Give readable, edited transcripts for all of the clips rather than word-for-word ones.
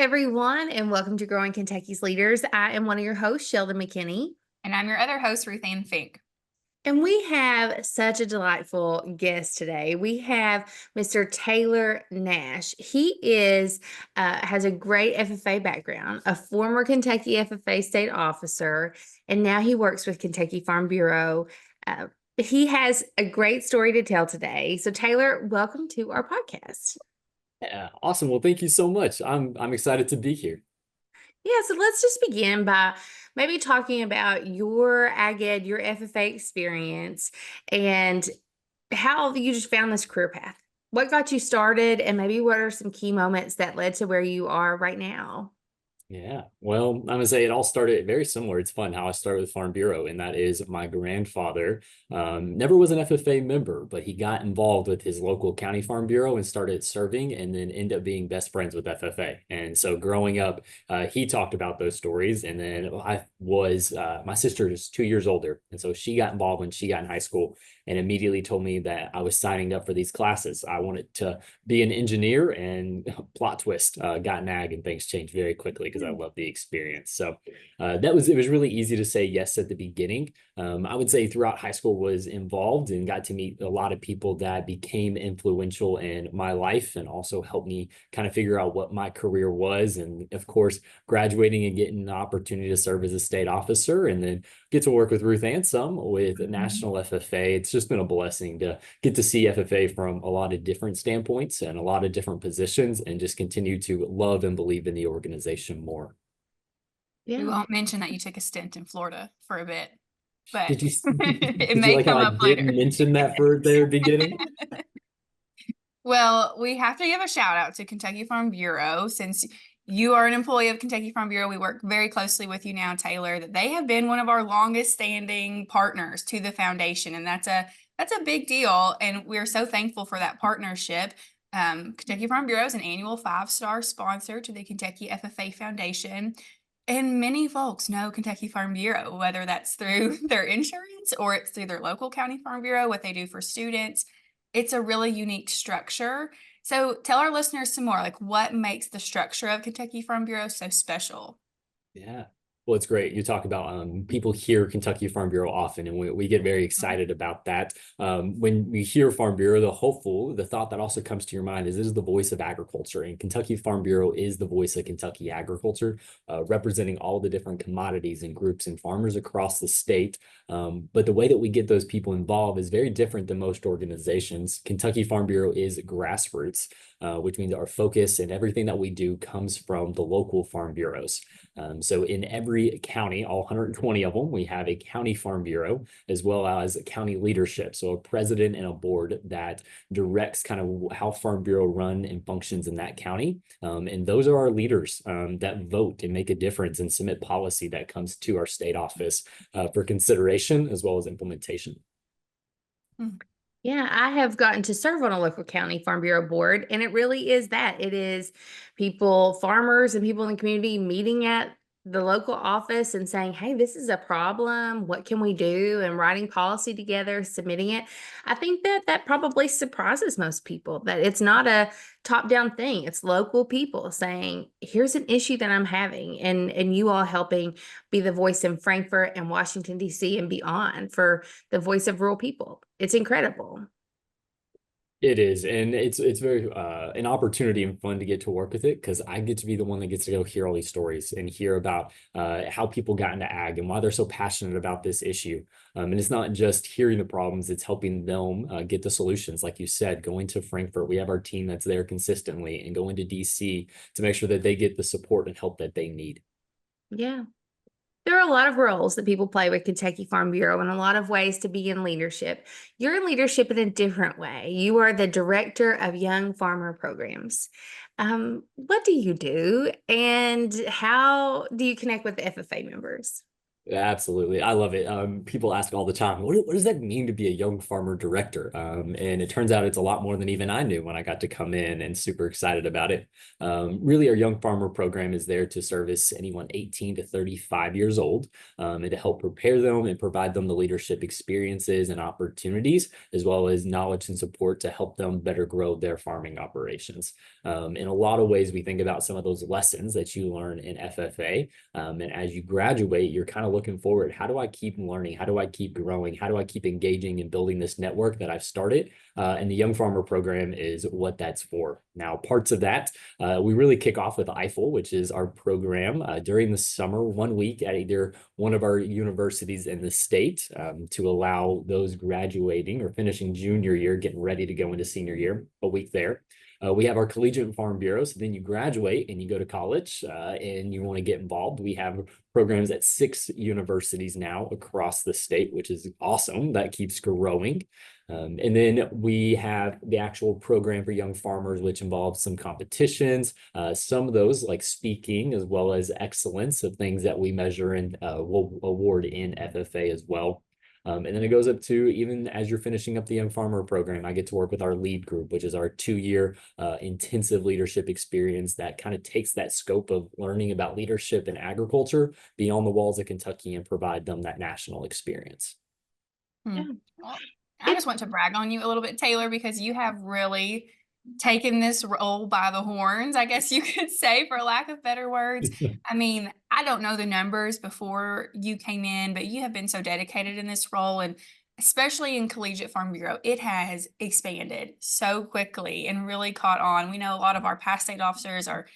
everyone, and welcome to Growing Kentucky's Leaders. I am one of your hosts, Sheldon McKinney, And I'm your other host, Ruth Ann Fink. and we have such a delightful guest today. We have Mr. Taylor Nash. He has a great FFA background, a former Kentucky FFA state officer, and now he works with Kentucky Farm Bureau. He has a great story to tell today. So, Taylor, welcome to our podcast. Yeah, awesome. Well, thank you so much. I'm excited to be here. Yeah, so let's just begin by maybe talking about your ag-ed, your FFA experience, and how you just found this career path. What got you started, and maybe what are some key moments that led to where you are right now? Yeah, well, I'm gonna say it all started very similar. It's fun how I started with Farm Bureau, and that is my grandfather never was an FFA member, but he got involved with his local county Farm Bureau and started serving, and then ended up being best friends with FFA. And so growing up, he talked about those stories, and then my sister is 2 years older, and so she got involved when she got in high school, and immediately told me that I was signing up for these classes. I wanted to be an engineer, and plot twist, got an ag, and things changed very quickly because I love the experience. So it was really easy to say yes at the beginning. I would say throughout high school was involved and got to meet a lot of people that became influential in my life and also helped me kind of figure out what my career was. And of course, graduating and getting the opportunity to serve as a state officer and then get to work with Ruth Ann some with National FFA. It's just been a blessing to get to see FFA from a lot of different standpoints and a lot of different positions, and just continue to love and believe in the organization more. We Yeah. won't mention that you took a stint in Florida for a bit, but Did you it did you may like how come I up didn't later. mention that for the beginning? Well, we have to give a shout out to Kentucky Farm Bureau. Since you are an employee of Kentucky Farm Bureau, we work very closely with you now, Taylor, that they have been one of our longest standing partners to the foundation. And that's a big deal. And we're so thankful for that partnership. Kentucky Farm Bureau is an annual 5-star sponsor to the Kentucky FFA Foundation. And many folks know Kentucky Farm Bureau, whether that's through their insurance or it's through their local county farm bureau, what they do for students. It's a really unique structure. So tell our listeners some more, like what makes the structure of Kentucky Farm Bureau so special? Yeah. Well, it's great. You talk about people hear Kentucky Farm Bureau often, and we get very excited about that. When we hear Farm Bureau, the thought that also comes to your mind is this is the voice of agriculture, and Kentucky Farm Bureau is the voice of Kentucky agriculture, representing all the different commodities and groups and farmers across the state. But the way that we get those people involved is very different than most organizations. Kentucky Farm Bureau is grassroots, which means our focus and everything that we do comes from the local farm bureaus. So in every county, all 120 of them, we have a county farm bureau as well as a county leadership. So a president and a board that directs kind of how farm bureau run and functions in that county. And those are our leaders that vote and make a difference and submit policy that comes to our state office for consideration as well as implementation. Yeah, I have gotten to serve on a local county farm bureau board, and it really is that. It is people, farmers, and people in the community meeting at the local office and saying, hey, this is a problem. What can we do? And writing policy together, submitting it. I think that probably surprises most people that it's not a top-down thing. It's local people saying, here's an issue that I'm having, and you all helping be the voice in Frankfort and Washington, D.C. and beyond for the voice of rural people. It's incredible. It is, and it's very an opportunity and fun to get to work with it because I get to be the one that gets to go hear all these stories and hear about how people got into ag and why they're so passionate about this issue. And it's not just hearing the problems; it's helping them get the solutions. Like you said, going to Frankfurt, we have our team that's there consistently, and going to DC to make sure that they get the support and help that they need. Yeah. There are a lot of roles that people play with Kentucky Farm Bureau and a lot of ways to be in leadership. You're in leadership in a different way. You are the director of young farmer programs. What do you do, and how do you connect with the FFA members? Absolutely. I love it. People ask all the time, what does that mean to be a young farmer director? And it turns out it's a lot more than even I knew when I got to come in, and super excited about it. Really, our young farmer program is there to service anyone 18 to 35 years old, and to help prepare them and provide them the leadership experiences and opportunities, as well as knowledge and support to help them better grow their farming operations. In a lot of ways, we think about some of those lessons that you learn in FFA, and as you graduate, you're kind of looking forward. How do I keep learning? How do I keep growing? How do I keep engaging and building this network that I've started? And the Young Farmer Program is what that's for. Now, parts of that, we really kick off with EIFEL, which is our program during the summer, 1 week at either one of our universities in the state, to allow those graduating or finishing junior year, getting ready to go into senior year, a week there. We have our collegiate farm bureau. So then you graduate and you go to college, and you want to get involved. We have programs at 6 universities now across the state, which is awesome. That keeps growing. And then we have the actual program for young farmers, which involves some competitions, some of those like speaking, as well as excellence of things that we measure and will award in FFA as well. And then it goes up to, even as you're finishing up the Young Farmer program, I get to work with our lead group, which is our 2-year intensive leadership experience that kind of takes that scope of learning about leadership and agriculture beyond the walls of Kentucky and provide them that national experience. Yeah. Well, I just want to brag on you a little bit, Taylor, because you have really taken this role by the horns, I guess you could say, for lack of better words. I mean, I don't know the numbers before you came in, but you have been so dedicated in this role, and especially in Collegiate Farm Bureau, it has expanded so quickly and really caught on. We know a lot of our past state officers are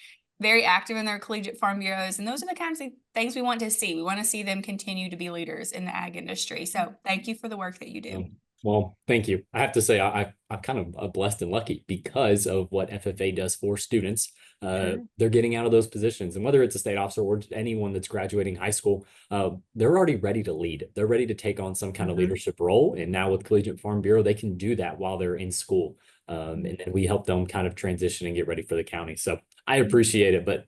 very active in their collegiate farm bureaus, and those are the kinds of things we want to see. We want to see them continue to be leaders in the ag industry. So thank you for the work that you do. Well, thank you. I have to say, I'm kind of blessed and lucky because of what FFA does for students. They're getting out of those positions, and whether it's a state officer or anyone that's graduating high school, they're already ready to lead. They're ready to take on some kind of leadership role. And now with Collegiate Farm Bureau, they can do that while they're in school. And then we help them kind of transition and get ready for the county. So I appreciate it, but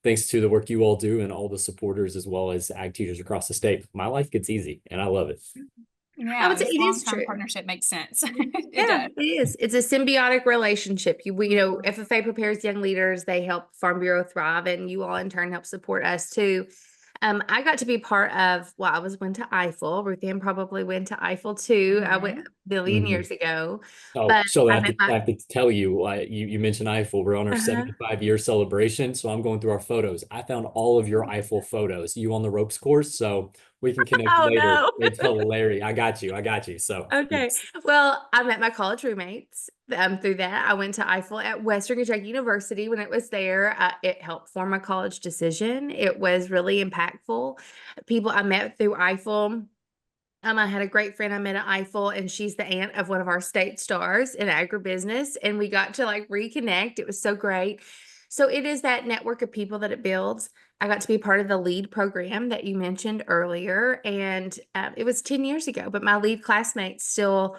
thanks to the work you all do and all the supporters, as well as ag teachers across the state, my life gets easy and I love it. I Yeah, would say this it is long-term true. partnership makes sense. Yeah, does. it is. It's a symbiotic relationship. FFA prepares young leaders. They help Farm Bureau thrive, and you all in turn help support us too. I got to be part of, well, went to EIFEL. Ruth Ann probably went to EIFEL too. I went a billion years ago. Oh, But so I met I have to tell you, you mentioned EIFEL. We're on our 75-year celebration, so I'm going through our photos. I found all of your EIFEL photos. You on the ropes course, so we can connect Oh later. no. It's hilarious. I got you. So Okay. yes. Well, I met my college roommates through that. I went to EIFEL at Western Kentucky University when it was there. It helped form my college decision. It was really impactful. People I met through EIFEL. I had a great friend I met at EIFEL, and she's the aunt of one of our state stars in agribusiness, and we got to like reconnect. It was so great. So it is that network of people that it builds. I got to be part of the lead program that you mentioned earlier, and it was 10 years ago, but my lead classmates still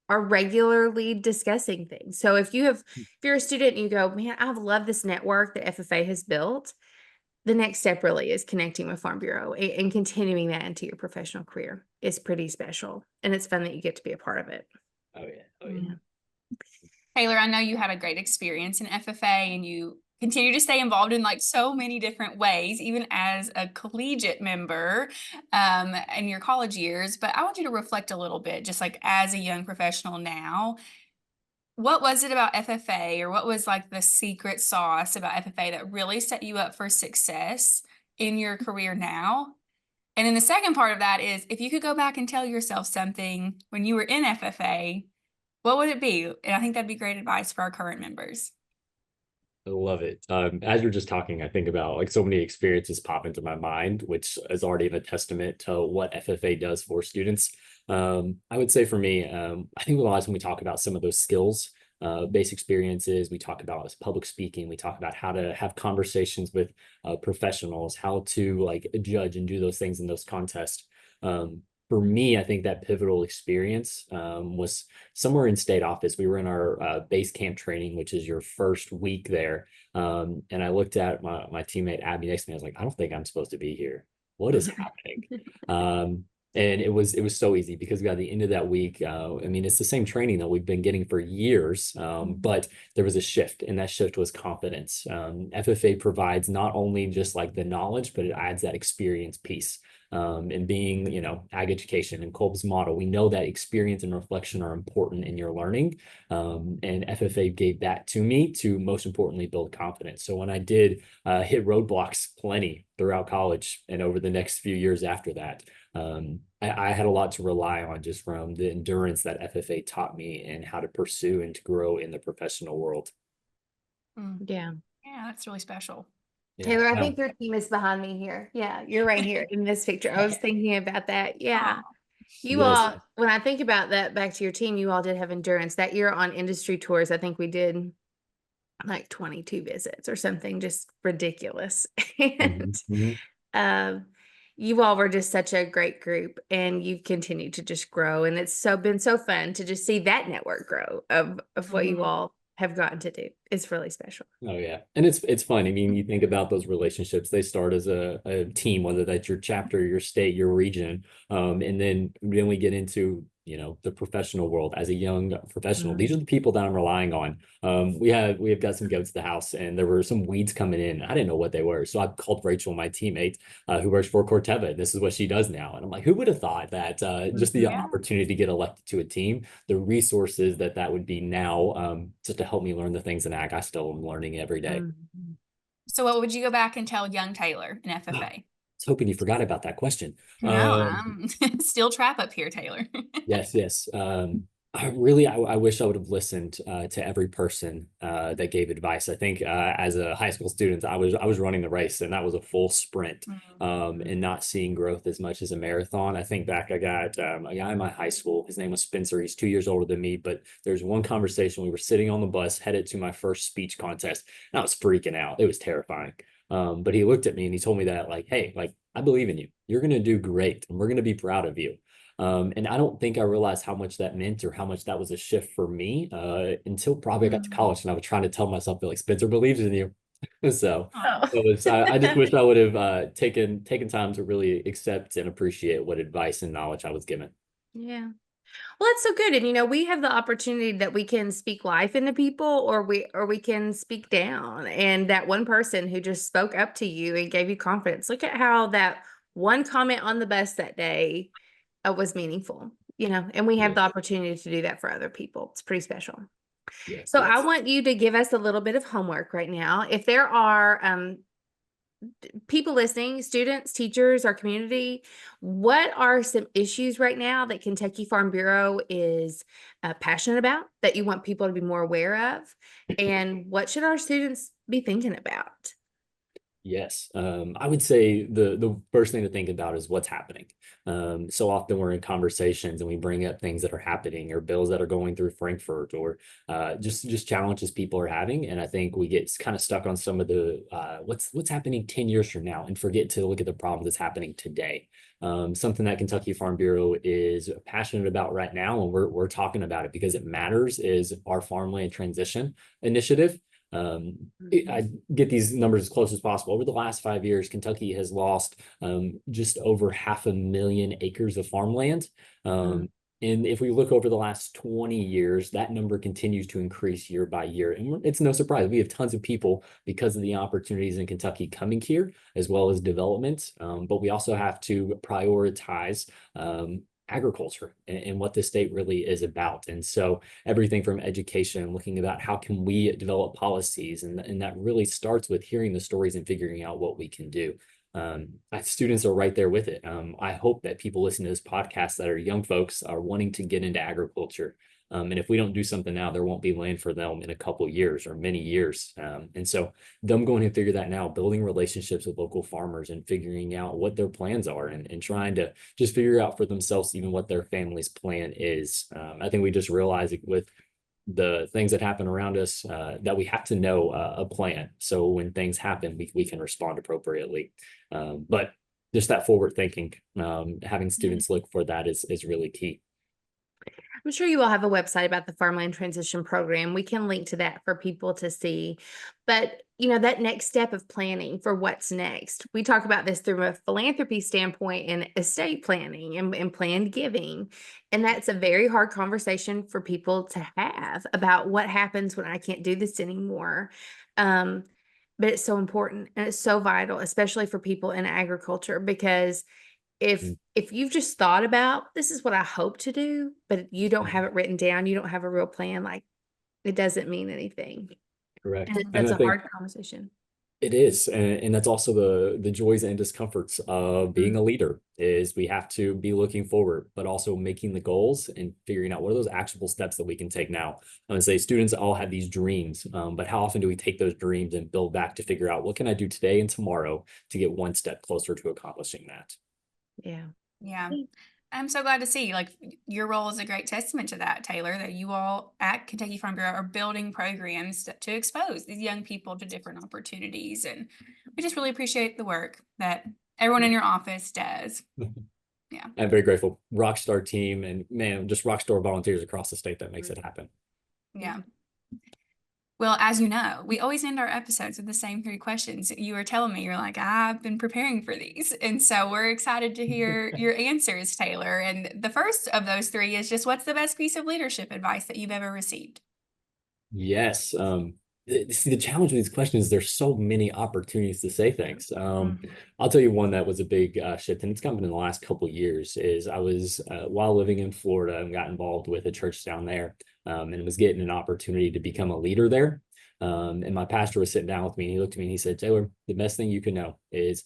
are regularly discussing things. So if you're a student and you go, man, I've loved this network that FFA has built, the next step really is connecting with Farm Bureau and continuing that into your professional career. It's pretty special, and it's fun that you get to be a part of it. Oh yeah. Taylor, I know you had a great experience in FFA, and you continue to stay involved in like so many different ways, even as a collegiate member in your college years. But I want you to reflect a little bit, just like as a young professional now. What was it about FFA, or what was like the secret sauce about FFA that really set you up for success in your career now? And then the second part of that is, if you could go back and tell yourself something when you were in FFA, what would it be? And I think that'd be great advice for our current members. I love it. As you're just talking, I think about like so many experiences pop into my mind, which is already a testament to what FFA does for students. I would say for me, I think a lot when we talk about some of those skills, base experiences, we talk about public speaking, we talk about how to have conversations with professionals, how to like judge and do those things in those contests. For me, I think that pivotal experience was somewhere in state office. We were in our base camp training, which is your first week there. And I looked at my teammate Abby next to me. I was like, I don't think I'm supposed to be here. what is happening? And it was so easy because we got the end of that week. I mean, it's the same training that we've been getting for years, but there was a shift, and that shift was confidence. FFA provides not only just like the knowledge, but it adds that experience piece. And being, ag education and Kolb's model, we know that experience and reflection are important in your learning. And FFA gave that to me to most importantly build confidence. So when I did hit roadblocks plenty throughout college and over the next few years after that, I had a lot to rely on just from the endurance that FFA taught me and how to pursue and to grow in the professional world. Yeah. Yeah, that's really special. Taylor, I think your team is behind me here. Yeah, you're right here in this picture. I was thinking about that. Yeah. You all, when I think about that, back to your team, you all did have endurance. That year on industry tours, I think we did like 22 visits or something, just ridiculous. And you all were just such a great group, and you've continued to just grow. And it's been so fun to just see that network grow of what you all have gotten to do. It's really special. Oh yeah. And it's fun. I mean, you think about those relationships, they start as a team, whether that's your chapter, your state, your region. And then we get into, the professional world as a young professional. These are the people that I'm relying on. We have got some goats at the house, and there were some weeds coming in. I didn't know what they were. So I called Rachel, my teammate, who works for Corteva. This is what she does now. And I'm like, who would have thought that just the opportunity to get elected to a team, the resources that would be now, just to help me learn the things in ag I still am learning every day. So what would you go back and tell young Taylor in FFA? I was hoping you forgot about that question. No, I'm still trap up here, Taylor. Yes. I wish I would have listened to every person that gave advice. I think as a high school student, I was running the race, and that was a full sprint, and not seeing growth as much as a marathon. I think back, I got a guy in my high school. His name was Spencer. He's 2 years older than me, but there's one conversation. We were sitting on the bus headed to my first speech contest, and I was freaking out. It was terrifying. But he looked at me and he told me that, like, hey, like, I believe in you. You're going to do great, and we're going to be proud of you. And I don't think I realized how much that meant or how much that was a shift for me until probably I got to college, and I was trying to tell myself that, like, Spencer believes in you. So I just wish I would have taken time to really accept and appreciate what advice and knowledge I was given. Yeah. Well, that's so good. And we have the opportunity that we can speak life into people, or we can speak down. And that one person who just spoke up to you and gave you confidence. Look at how that one comment on the bus that day was meaningful, and we have the opportunity to do that for other people. It's pretty special. So I want you to give us a little bit of homework right now. If there are people listening, students, teachers, our community, what are some issues right now that Kentucky Farm Bureau is passionate about that you want people to be more aware of? And what should our students be thinking about? Yes. I would say the first thing to think about is what's happening. So often we're in conversations and we bring up things that are happening or bills that are going through Frankfurt or just challenges people are having. And I think we get kind of stuck on some of the what's happening 10 years from now and forget to look at the problem that's happening today. Something that Kentucky Farm Bureau is passionate about right now, and we're talking about it because it matters, is our farmland transition initiative. I get these numbers as close as possible. Over the last 5 years, Kentucky has lost just over 500,000 acres of farmland. And if we look over the last 20 years, that number continues to increase year by year. And it's no surprise. We have tons of people because of the opportunities in Kentucky coming here, as well as development. But we also have to prioritize agriculture and what the state really is about. And so everything from education, looking about how can we develop policies, and that really starts with hearing the stories and figuring out what we can do. Students are right there with it. I hope that people listening to this podcast that are young folks are wanting to get into agriculture. And if we don't do something now, there won't be land for them in a couple of years or many years. And so them going and figure that now, building relationships with local farmers and figuring out what their plans are, and trying to just figure out for themselves even what their family's plan is. I think we just realize it with the things that happen around us, that we have to know a plan. So when things happen, we can respond appropriately. But just that forward thinking, having students look for that is really key. I'm sure you all have a website about the Farmland Transition Program. We can link to that for people to see. But, that next step of planning for what's next. We talk about this through a philanthropy standpoint and estate planning and planned giving. And that's a very hard conversation for people to have about what happens when I can't do this anymore. But it's so important and it's so vital, especially for people in agriculture, because if you've just thought about this is what I hope to do, but you don't have it written down, you don't have a real plan, like it doesn't mean anything. Correct. And And that's I a think hard conversation. it is, and that's also the joys and discomforts of being a leader is we have to be looking forward, but also making the goals and figuring out what are those actionable steps that we can take now. I would say students all have these dreams, but how often do we take those dreams and build back to figure out what can I do today and tomorrow to get one step closer to accomplishing that? Yeah. Yeah. I'm so glad to see like your role is a great testament to that, Taylor, that you all at Kentucky Farm Bureau are building programs to expose these young people to different opportunities. And we just really appreciate the work that everyone in your office does. Yeah. I'm very grateful. Rockstar team and man, just rockstar volunteers across the state that makes it happen. Yeah. Well, as you know, we always end our episodes with the same 3 questions. You were telling me, you're like, I've been preparing for these. And so we're excited to hear your answers, Taylor. And the first of those 3 is just what's the best piece of leadership advice that you've ever received? Yes. See, the challenge with these questions is there's so many opportunities to say things. I'll tell you one that was a big shift, and it's come in the last couple of years. Is I was while living in Florida and got involved with a church down there, and was getting an opportunity to become a leader there. And my pastor was sitting down with me, and he looked at me and he said, "Taylor, the best thing you can know is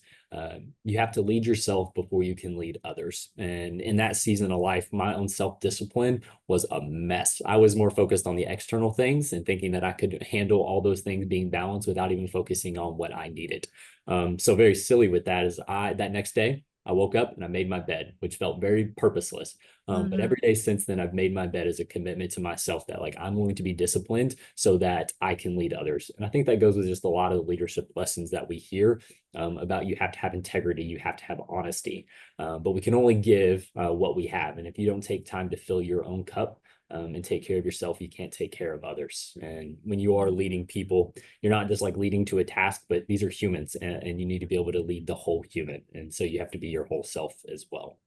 you have to lead yourself before you can lead others." And in that season of life, my own self-discipline was a mess. I was more focused on the external things and thinking that I could handle all those things being balanced without even focusing on what I needed. So very silly with that is that next day I woke up and I made my bed, which felt very purposeless. But every day since then, I've made my bed as a commitment to myself that like I'm going to be disciplined so that I can lead others. And I think that goes with just a lot of the leadership lessons that we hear about you have to have integrity, you have to have honesty, but we can only give what we have. And if you don't take time to fill your own cup, and take care of yourself, you can't take care of others. And when you are leading people, you're not just like leading to a task, but these are humans and you need to be able to lead the whole human. And so you have to be your whole self as well.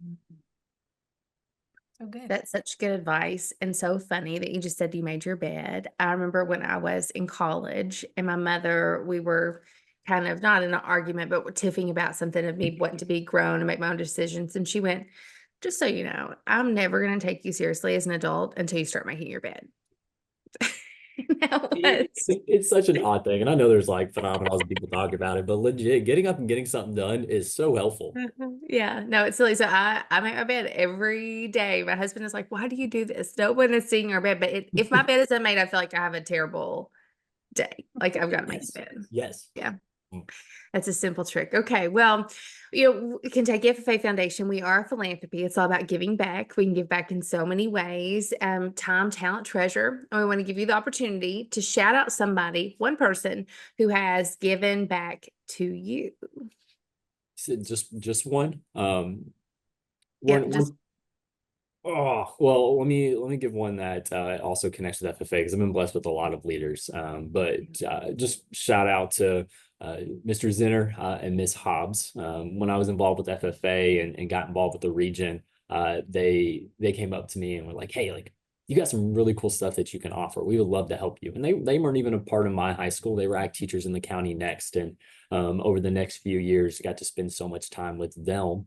So good. That's such good advice and so funny that you just said you made your bed. I remember when I was in college and my mother, we were kind of not in an argument, but we're tiffing about something of me wanting to be grown and make my own decisions. And she went, just so you know, I'm never going to take you seriously as an adult until you start making your bed. It's such an odd thing. And I know there's like phenomena people talk about it, but legit getting up and getting something done is so helpful. Yeah, no, it's silly. So I make my bed every day. My husband is like, why do you do this? No one is seeing our bed. But if my bed is unmade, I feel like I have a terrible day. Like I've got to make the bed. Yes. Yeah. Mm. That's a simple trick. Okay. Well, Kentucky FFA Foundation, we are a philanthropy. It's all about giving back. We can give back in so many ways. Time, talent, treasure. And we want to give you the opportunity to shout out somebody, one person who has given back to you. So just one. Yeah, Oh, well, let me give one that also connects with FFA because I've been blessed with a lot of leaders. But just shout out to Mr. Zinner and Miss Hobbs. When I was involved with FFA and got involved with the region, they came up to me and were like, "Hey, like you got some really cool stuff that you can offer. We would love to help you." And they weren't even a part of my high school. They were ACT teachers in the county next, and over the next few years, got to spend so much time with them,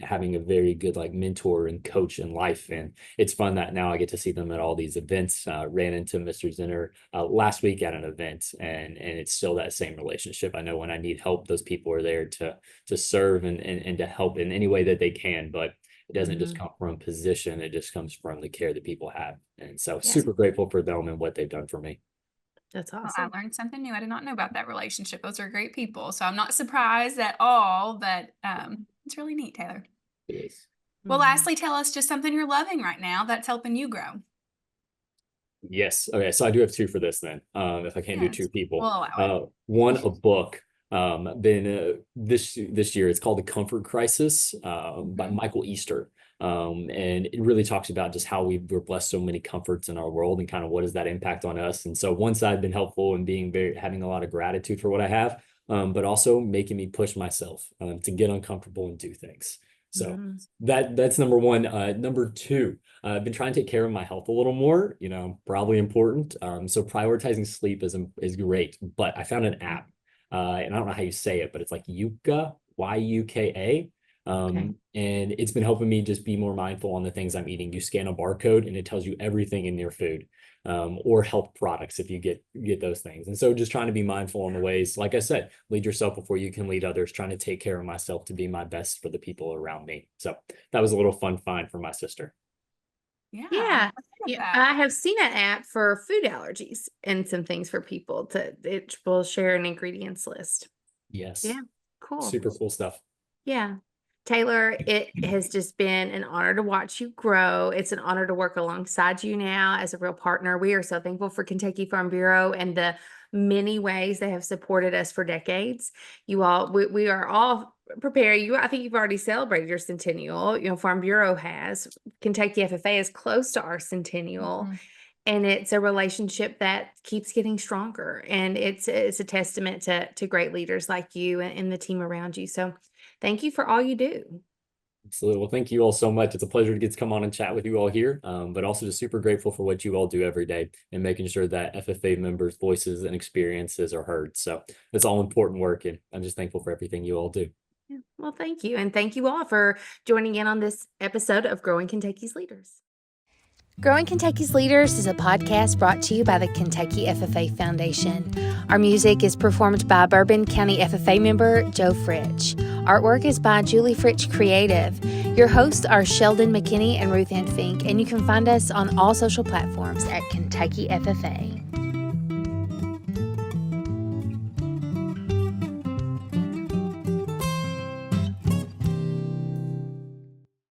having a very good like mentor and coach in life. And it's fun that now I get to see them at all these events. Ran into Mr. Zinner last week at an event, and it's still that same relationship. I know when I need help, those people are there to serve and to help in any way that they can. But it doesn't just come from position, it just comes from the care that people have. And so super grateful for them and what they've done for me. that's Well, awesome. I learned something new. I did not know about that relationship. Those are great people. So I'm not surprised at all, but it's really neat, Taylor. It is. Well, lastly, tell us just something you're loving right now that's helping you grow. Yes. Okay. So I do have 2 for this then. If I can't do 2 people. We'll allow it. One, a book. Been this year. It's called The Comfort Crisis by Michael Easter. And it really talks about just how we're blessed so many comforts in our world and kind of what does that impact on us. And so one side been helpful in having a lot of gratitude for what I have, but also making me push myself to get uncomfortable and do things. So that's number one. Number two, I've been trying to take care of my health a little more, probably important. So prioritizing sleep is great, but I found an app, and I don't know how you say it, but it's like Yuka, Yuka. Okay. And it's been helping me just be more mindful on the things I'm eating. You scan a barcode and it tells you everything in your food, or health products if you get those things. And so just trying to be mindful on the ways, like I said, lead yourself before you can lead others, trying to take care of myself to be my best for the people around me. So that was a little fun find for my sister. Yeah. I Yeah, get that. I have seen an app for food allergies and some things for people it will share an ingredients list. Yes. Yeah, cool. Super cool stuff. Yeah. Taylor, it has just been an honor to watch you grow. It's an honor to work alongside you now as a real partner. We are so thankful for Kentucky Farm Bureau and the many ways they have supported us for decades. We are all prepared. I think you've already celebrated your centennial. Farm Bureau has. Kentucky FFA is close to our centennial. And it's a relationship that keeps getting stronger. And it's a testament to great leaders like you and the team around you. So thank you for all you do. Absolutely. Well, thank you all so much. It's a pleasure to get to come on and chat with you all here, but also just super grateful for what you all do every day and making sure that FFA members' voices and experiences are heard. So it's all important work, and I'm just thankful for everything you all do. Yeah. Well, thank you. And thank you all for joining in on this episode of Growing Kentucky's Leaders. Growing Kentucky's Leaders is a podcast brought to you by the Kentucky FFA Foundation. Our music is performed by Bourbon County FFA member Joe Fritch. Artwork is by Julie Fritch Creative. Your hosts are Sheldon McKinney and Ruth Ann Fink, and you can find us on all social platforms at Kentucky FFA.